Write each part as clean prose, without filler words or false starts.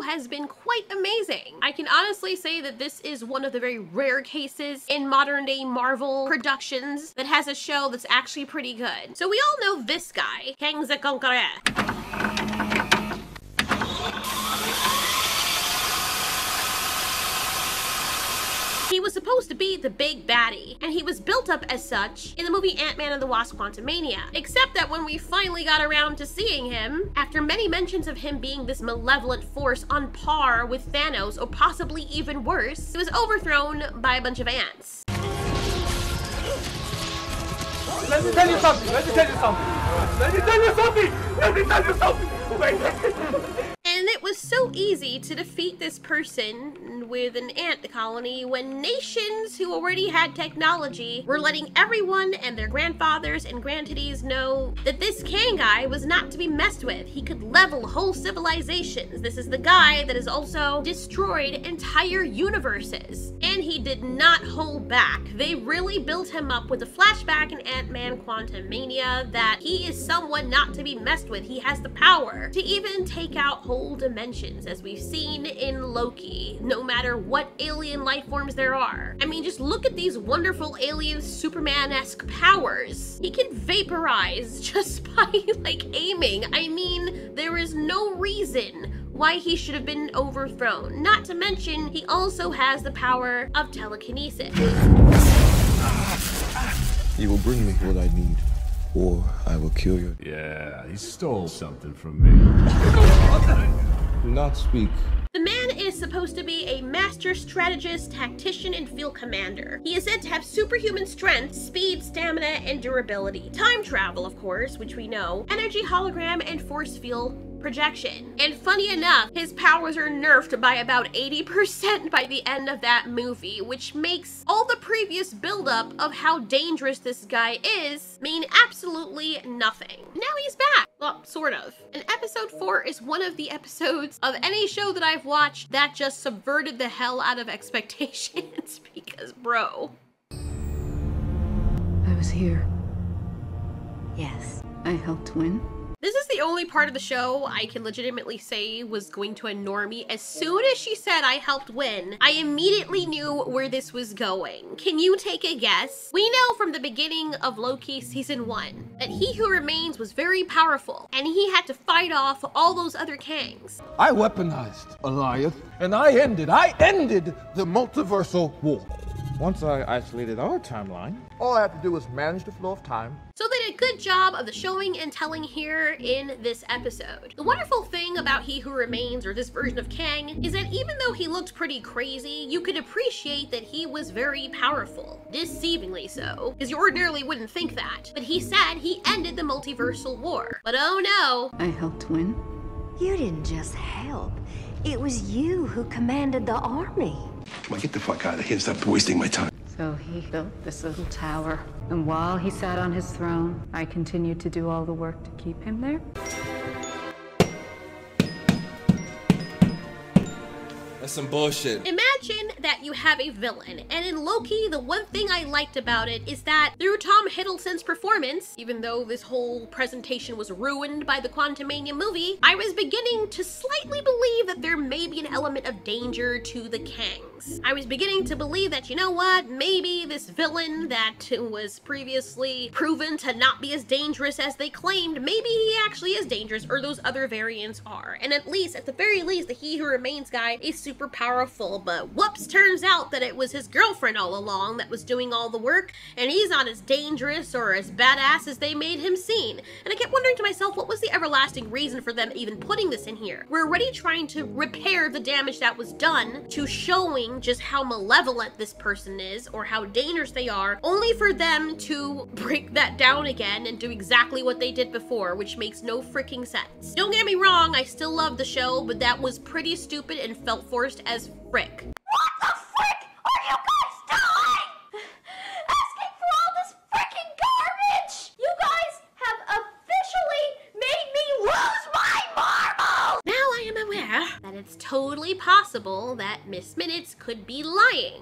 has been quite amazing. I can honestly say that this is one of the very rare cases in modern day Marvel productions that has a show that's actually pretty good. So we all know this guy, Kang the Conqueror. He was supposed to be the big baddie, and he was built up as such in the movie Ant-Man and the Wasp: Quantumania. Except that when we finally got around to seeing him, after many mentions of him being this malevolent force on par with Thanos, or possibly even worse, he was overthrown by a bunch of ants. Let me tell you something! Let me tell you something! Let me tell you something! Let me tell you something! Wait. And it was so easy to defeat this person with an ant colony when nations who already had technology were letting everyone and their grandfathers and grandtitties know that this Kang guy was not to be messed with. He could level whole civilizations. This is the guy that has also destroyed entire universes. And he did not hold back. They really built him up with a flashback in Ant-Man Quantumania that he is someone not to be messed with. He has the power to even take out whole dimensions, as we've seen in Loki, no matter what alien life forms there are. I mean, just look at these wonderful alien Superman-esque powers. He can vaporize just by, like, aiming. I mean, there is no reason why he should have been overthrown. Not to mention, he also has the power of telekinesis. You will bring me what I need, or I will kill you. Yeah, he stole something from me. Do not speak. The man is supposed to be a master strategist, tactician, and field commander. He is said to have superhuman strength, speed, stamina, and durability. Time travel, of course, which we know. Energy hologram and force field projection. And funny enough, his powers are nerfed by about 80% by the end of that movie, which makes all the previous buildup of how dangerous this guy is mean absolutely nothing. Now he's back. Well, sort of. And episode 4 is one of the episodes of any show that I've watched that just subverted the hell out of expectations because, bro. I was here. Yes, I helped win. This is the only part of the show I can legitimately say was going to annoy me. As soon as she said I helped win, I immediately knew where this was going. Can you take a guess? We know from the beginning of Loki season 1 that He Who Remains was very powerful and he had to fight off all those other Kangs. I weaponized Goliath and I ended the multiversal war. Once I isolated our timeline, all I have to do is manage the flow of time. So they did a good job of the showing and telling here in this episode. The wonderful thing about He Who Remains, or this version of Kang, is that even though he looked pretty crazy, you could appreciate that he was very powerful. Deceivingly so, because you ordinarily wouldn't think that. But he said he ended the multiversal war. But oh no. I helped win. You didn't just help. It was you who commanded the army. Come on, get the fuck out of here. Stop wasting my time. So he built this little tower. And while he sat on his throne, I continued to do all the work to keep him there. That's some bullshit. Imagine that you have a villain, and in Loki, the one thing I liked about it is that through Tom Hiddleston's performance, even though this whole presentation was ruined by the Quantumania movie, I was beginning to slightly believe that there may be an element of danger to the Kangs. I was beginning to believe that, you know what, maybe this villain that was previously proven to not be as dangerous as they claimed, maybe he actually is dangerous, or those other variants are. And at the very least, the He Who Remains guy is super powerful, but whoops, turns out that it was his girlfriend all along that was doing all the work, and he's not as dangerous or as badass as they made him seem. And I kept wondering to myself, what was the everlasting reason for them even putting this in here? We're already trying to repair the damage that was done to showing just how malevolent this person is or how dangerous they are, only for them to break that down again and do exactly what they did before, which makes no freaking sense. Don't get me wrong, I still love the show, but that was pretty stupid and felt forced as frick. What the frick are you guys doing? Asking for all this frickin' garbage! You guys have officially made me lose my marbles! Now I am aware that it's totally possible that Miss Minutes could be lying.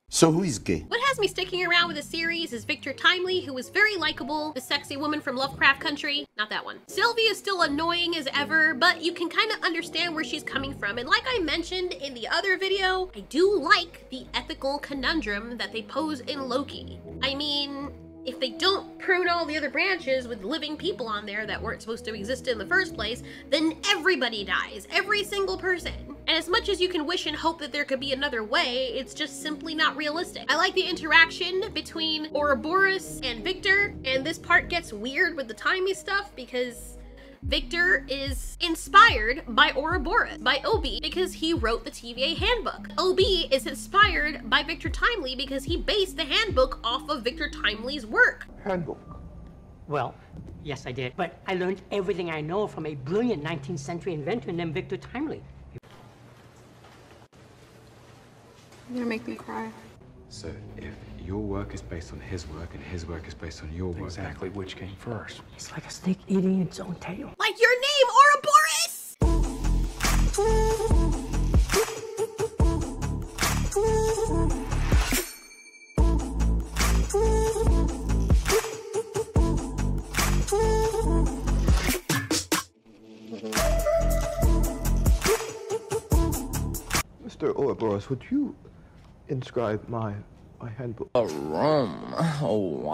So who is gay? What has me sticking around with the series is Victor Timely, who is very likable, the sexy woman from Lovecraft Country. Not that one. Sylvie is still annoying as ever, but you can kind of understand where she's coming from. And like I mentioned in the other video, I do like the ethical conundrum that they pose in Loki. I mean, if they don't prune all the other branches with living people on there that weren't supposed to exist in the first place, then everybody dies, every single person. And as much as you can wish and hope that there could be another way, it's just simply not realistic. I like the interaction between Ouroboros and Victor, and this part gets weird with the timey stuff because Victor is inspired by Ouroboros, by Obi, because he wrote the TVA handbook. Obi is inspired by Victor Timely because he based the handbook off of Victor Timely's work. Handbook. Well, yes I did, but I learned everything I know from a brilliant 19th century inventor named Victor Timely. You're gonna make me cry. So if your work is based on his work and his work is based on your work, Exactly which came first? It's like a snake eating its own tail. Like your name, Ouroboros! Mr. Ouroboros, would you inscribe my handbook? A room. Oh,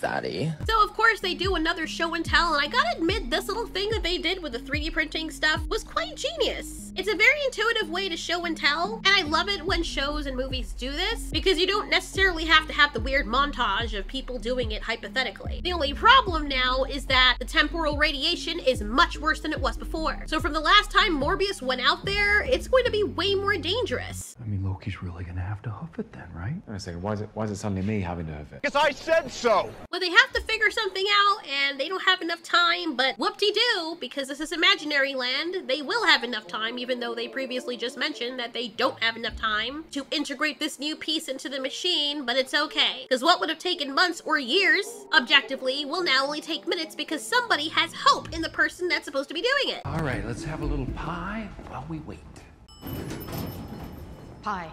zaddy. So of course they do another show and tell, and I gotta admit this little thing that they did with the 3D printing stuff was quite genius. It's a very intuitive way to show and tell, and I love it when shows and movies do this because you don't necessarily have to have the weird montage of people doing it hypothetically. The only problem now is that the temporal radiation is much worse than it was before. So from the last time Mobius went out there, it's going to be way more dangerous. I mean, Loki's really gonna have to hoof it then, right? Wait a second, why is it suddenly me having to have it? Because I said so! Well, they have to figure something out and they don't have enough time, but whoop-de-doo, because this is imaginary land, they will have enough time, even though they previously just mentioned that they don't have enough time to integrate this new piece into the machine, but it's okay. Because what would have taken months or years, objectively, will now only take minutes because somebody has hope in the person that's supposed to be doing it. All right, let's have a little pie while we wait. Pie.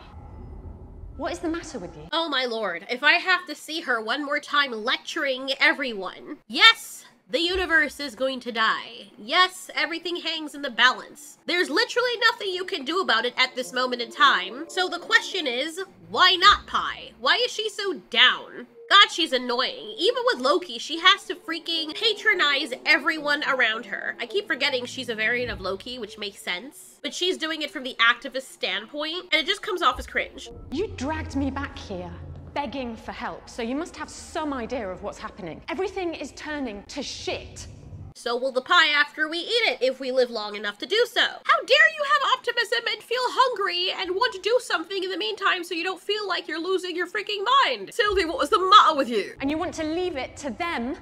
What is the matter with you? Oh my lord, if I have to see her one more time lecturing everyone. Yes, the universe is going to die. Yes, everything hangs in the balance. There's literally nothing you can do about it at this moment in time. So the question is, why not Pi? Why is she so down? God, she's annoying. Even with Loki, she has to freaking patronize everyone around her. I keep forgetting she's a variant of Loki, which makes sense. But she's doing it from the activist standpoint, and it just comes off as cringe. You dragged me back here, begging for help, so you must have some idea of what's happening. Everything is turning to shit. So will the pie after we eat it, if we live long enough to do so. How dare you have optimism and feel hungry and want to do something in the meantime so you don't feel like you're losing your freaking mind? Sylvie, what was the matter with you? And you want to leave it to them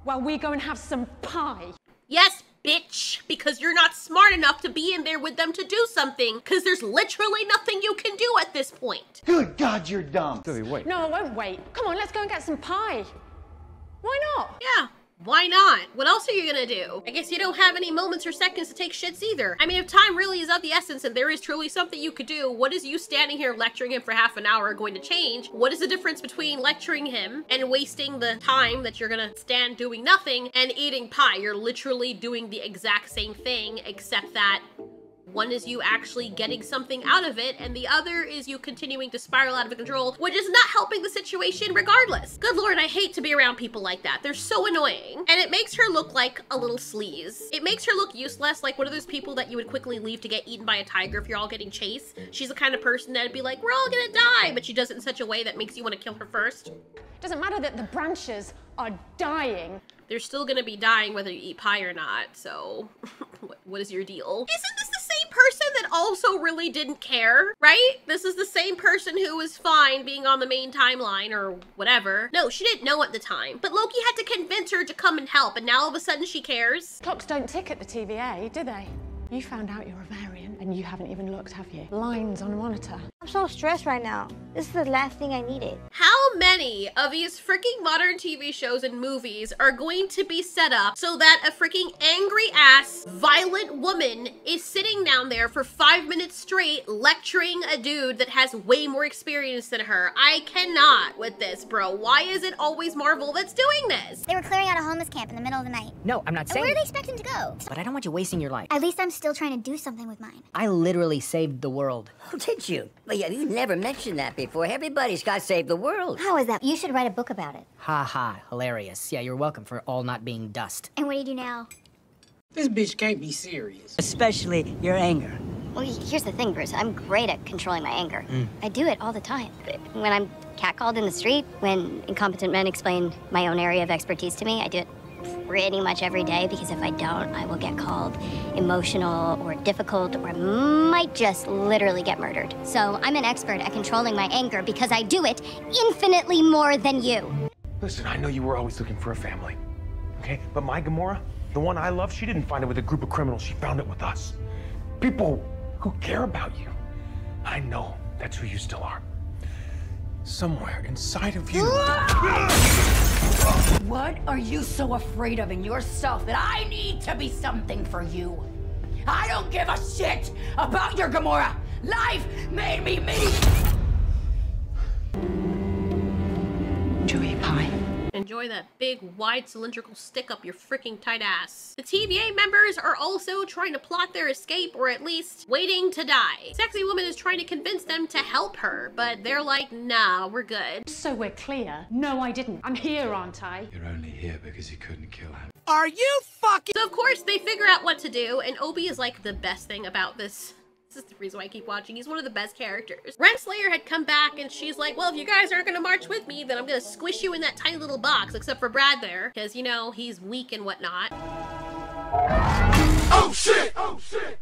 while we go and have some pie? Yes, bitch, because you're not smart enough to be in there with them to do something, because there's literally nothing you can do at this point. Good God, you're dumb. Sylvie, wait. No, I won't wait. Come on, let's go and get some pie. Why not? Yeah. Why not? What else are you gonna do? I guess you don't have any moments or seconds to take shits either. I mean, if time really is of the essence and there is truly something you could do, what is you standing here lecturing him for half an hour going to change? What is the difference between lecturing him and wasting the time that you're gonna stand doing nothing and eating pie? You're literally doing the exact same thing, except that one is you actually getting something out of it, and the other is you continuing to spiral out of control, which is not helping the situation regardless. Good lord, I hate to be around people like that. They're so annoying. And it makes her look like a little sleaze. It makes her look useless, like one of those people that you would quickly leave to get eaten by a tiger if you're all getting chased. She's the kind of person that'd be like, we're all gonna die, but she does it in such a way that makes you want to kill her first. It doesn't matter that the branches are dying. They're still gonna be dying whether you eat pie or not, so what is your deal? Isn't this the same person that also really didn't care, right? This is the same person who was fine being on the main timeline or whatever. No, she didn't know at the time, but Loki had to convince her to come and help, and now all of a sudden she cares. Clocks don't tick at the TVA, do they? You found out you're a variant, and you haven't even looked, have you? Lines on a monitor. I'm so stressed right now. This is the last thing I needed. How many of these freaking modern TV shows and movies are going to be set up so that a freaking angry ass, violent woman is sitting down there for 5 minutes straight lecturing a dude that has way more experience than her? I cannot with this, bro. Why is it always Marvel that's doing this? They were clearing out a homeless camp in the middle of the night. No, I'm not saying. Where do they expect him to go? But I don't want you wasting your life. At least I'm still trying to do something with mine. I literally saved the world. Oh, did you? Well, yeah, you never mentioned that before. Everybody's got to save the world. How is that? You should write a book about it. Ha ha, hilarious. Yeah, you're welcome for all not being dust. And what do you do now? This bitch can't be serious. Especially your anger. Well, here's the thing, Bruce. I'm great at controlling my anger. I do it all the time. When I'm catcalled in the street, when incompetent men explain my own area of expertise to me, I do it pretty much every day, because if I don't, I will get called emotional or difficult or might just literally get murdered. So I'm an expert at controlling my anger because I do it infinitely more than you. Listen, I know you were always looking for a family, okay? But my Gamora, the one I love, she didn't find it with a group of criminals. She found it with us. People who care about you. I know that's who you still are. Somewhere inside of you. What are you so afraid of in yourself that I need to be something for you? I don't give a shit about your Gamora. Life made me me. Chewy pie. Enjoy that big, wide, cylindrical stick up your freaking tight ass. The TVA members are also trying to plot their escape, or at least waiting to die. Sexy woman is trying to convince them to help her, but they're like, nah, we're good. So we're clear. No, I didn't. I'm here, aren't I? You're only here because you couldn't kill him. Are you fucking— So of course they figure out what to do, and Obi is like the best thing about this. This is the reason why I keep watching. He's one of the best characters. Renslayer had come back and she's like, well, if you guys aren't gonna march with me, then I'm gonna squish you in that tiny little box, except for Brad there, because, you know, he's weak and whatnot. Oh shit! Oh shit!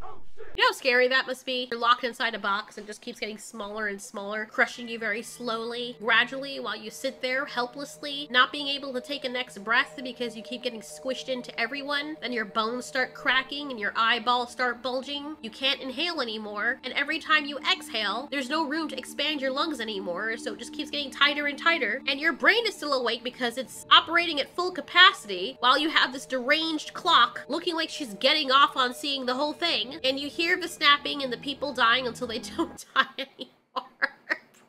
You know how scary that must be? You're locked inside a box and it just keeps getting smaller and smaller, crushing you very slowly, gradually, while you sit there helplessly, not being able to take a next breath because you keep getting squished into everyone. Then your bones start cracking and your eyeballs start bulging. You can't inhale anymore. And every time you exhale, there's no room to expand your lungs anymore. So it just keeps getting tighter and tighter. And your brain is still awake because it's operating at full capacity while you have this deranged clock looking like she's getting off on seeing the whole thing. And you hear the snapping and the people dying until they don't die anymore,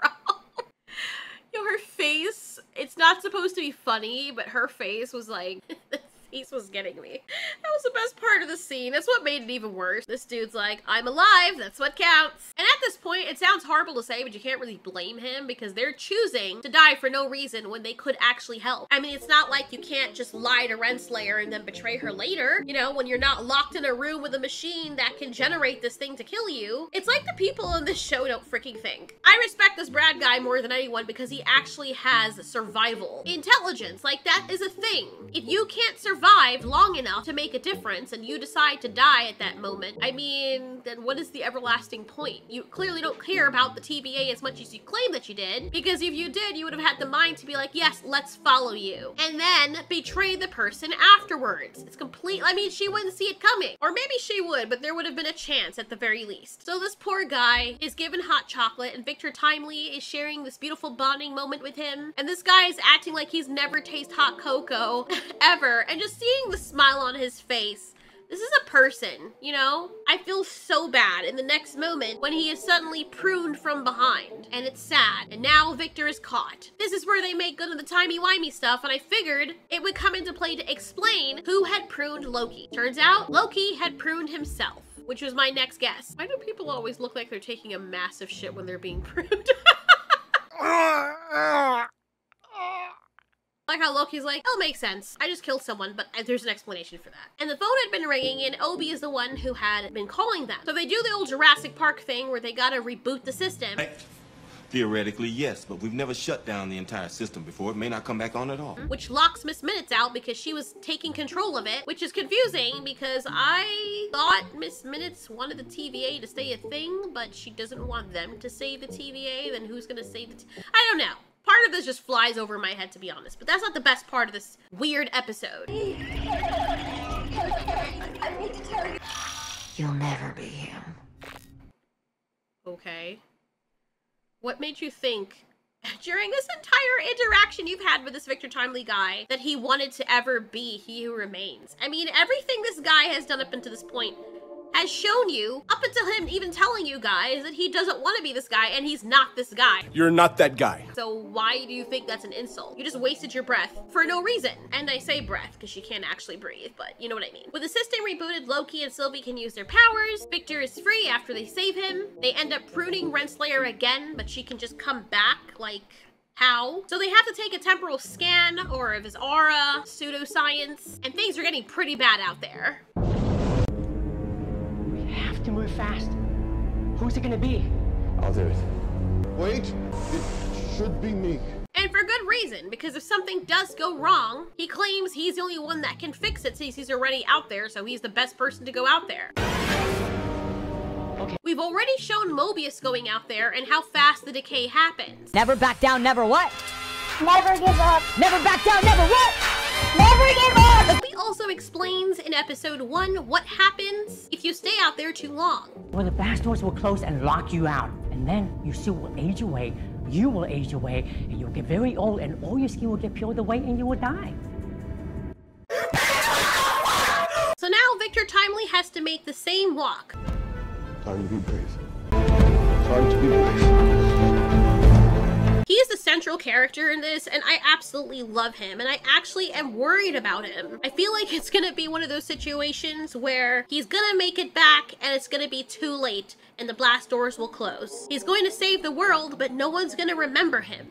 bro. Yo, her face, it's not supposed to be funny, but her face was like, the face was getting me. That was the best part of the scene. That's what made it even worse. This dude's like, I'm alive, that's what counts. And at this point, it sounds horrible to say, but you can't really blame him because they're choosing to die for no reason when they could actually help. I mean, it's not like you can't just lie to Renslayer and then betray her later. You know, when you're not locked in a room with a machine that can generate this thing to kill you. It's like the people in this show don't freaking think. I respect this Brad guy more than anyone because he actually has survival intelligence. Like, that is a thing. If you can't survive long enough to make a difference and you decide to die at that moment, I mean, then what is the everlasting point? You clearly don't care about the TVA as much as you claim that you did, because if you did, you would have had the mind to be like, yes, let's follow you, and then betray the person afterwards. It's complete. I mean, she wouldn't see it coming, or maybe she would, but there would have been a chance at the very least. So this poor guy is given hot chocolate, and Victor Timely is sharing this beautiful bonding moment with him, and this guy is acting like he's never tasted hot cocoa ever, and just seeing the smile on his face. This is a person, you know? I feel so bad in the next moment when he is suddenly pruned from behind, and it's sad, and now Victor is caught. This is where they make good of the timey-wimey stuff, and I figured it would come into play to explain who had pruned Loki. Turns out, Loki had pruned himself, which was my next guess. Why do people always look like they're taking a massive shit when they're being pruned? Like how Loki's like, it'll make sense. I just killed someone, but there's an explanation for that. And the phone had been ringing, and Obi is the one who had been calling them. So they do the old Jurassic Park thing where they gotta reboot the system. Theoretically, yes, but we've never shut down the entire system before. It may not come back on at all. Which locks Miss Minutes out because she was taking control of it, which is confusing because I thought Miss Minutes wanted the TVA to stay a thing, but she doesn't want them to save the TVA. Then who's gonna save the I don't know. Part of this just flies over my head, to be honest, but that's not the best part of this weird episode. You'll never be him. Okay. What made you think during this entire interaction you've had with this Victor Timely guy that he wanted to ever be He Who Remains. I mean, everything this guy has done up until this point has shown you, up until him even telling you guys that he doesn't want to be this guy and he's not this guy. You're not that guy. So why do you think that's an insult? You just wasted your breath for no reason. And I say breath because she can't actually breathe, but you know what I mean. With the system rebooted, Loki and Sylvie can use their powers. Victor is free after they save him. They end up pruning Renslayer again, but she can just come back, like, how? So they have to take a temporal scan or of his aura, pseudoscience, and things are getting pretty bad out there. Have to move fast. Who's it gonna be? I'll do it. Wait, it should be me. And for good reason, because if something does go wrong, he claims he's the only one that can fix it since he's already out there, so he's the best person to go out there. Okay. We've already shown Mobius going out there and how fast the decay happens. Never back down, never what? Never give up. Never back down, never what? Never give up. Loki also explains in episode 1 what happens if you stay out there too long. Well, the blast doors will close and lock you out. And then your suit will age away, you will age away, and you'll get very old, and all your skin will get peeled away, and you will die. So now Victor Timely has to make the same walk. Time to be brave. Time to be brave. He is the central character in this, and I absolutely love him, and I actually am worried about him. I feel like it's gonna be one of those situations where he's gonna make it back, and it's gonna be too late, and the blast doors will close. He's going to save the world, but no one's gonna remember him.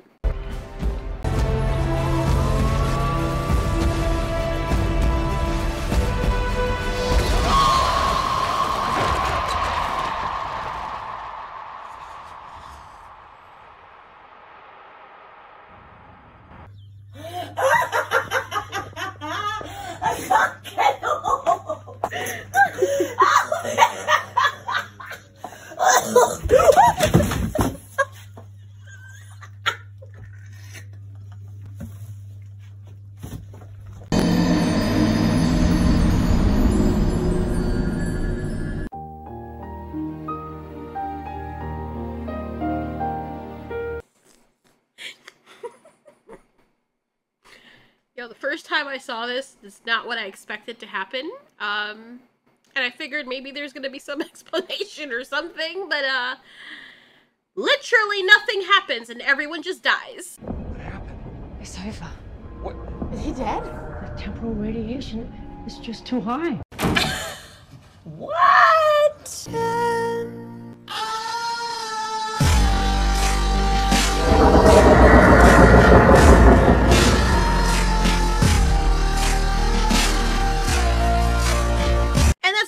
Yo, the first time I saw this is not what I expected to happen. And I figured maybe there's gonna be some explanation or something, but literally nothing happens and everyone just dies. What happened? It's over. What? Is he dead? The temporal radiation is just too high. What?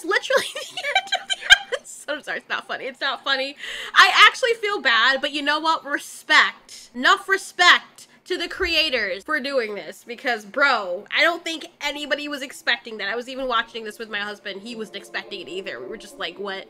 Literally the end of the episode. I'm sorry, it's not funny. It's not funny. I actually feel bad, but you know what? Respect. Enough respect to the creators for doing this because, bro, I don't think anybody was expecting that. I was even watching this with my husband. He wasn't expecting it either. We were just like, what?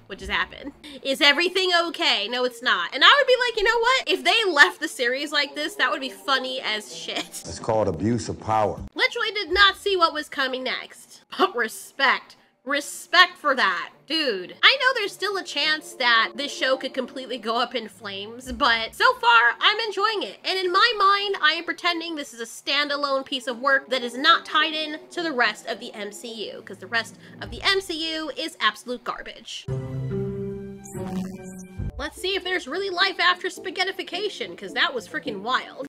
What just happened? Is everything okay? No, it's not. And I would be like, you know what? If they left the series like this, that would be funny as shit. It's called abuse of power. Literally did not see what was coming next. But respect. Respect for that, dude. I know there's still a chance that this show could completely go up in flames, but so far, I'm enjoying it. And in my mind, I am pretending this is a standalone piece of work that is not tied in to the rest of the MCU, because the rest of the MCU is absolute garbage. Let's see if there's really life after spaghettification, because that was freaking wild.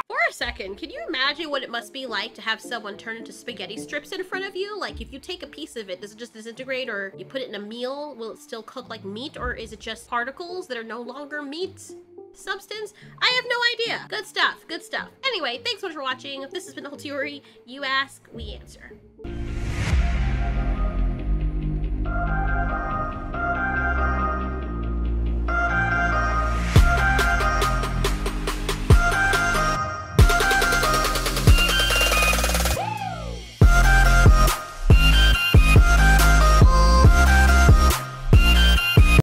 For a second, can you imagine what it must be like to have someone turn into spaghetti strips in front of you? Like, if you take a piece of it, does it just disintegrate, or you put it in a meal, will it still cook like meat, or is it just particles that are no longer meat substance? I have no idea. Good stuff, good stuff. Anyway, thanks so much for watching. This has been The Whole Theory. You ask, we answer.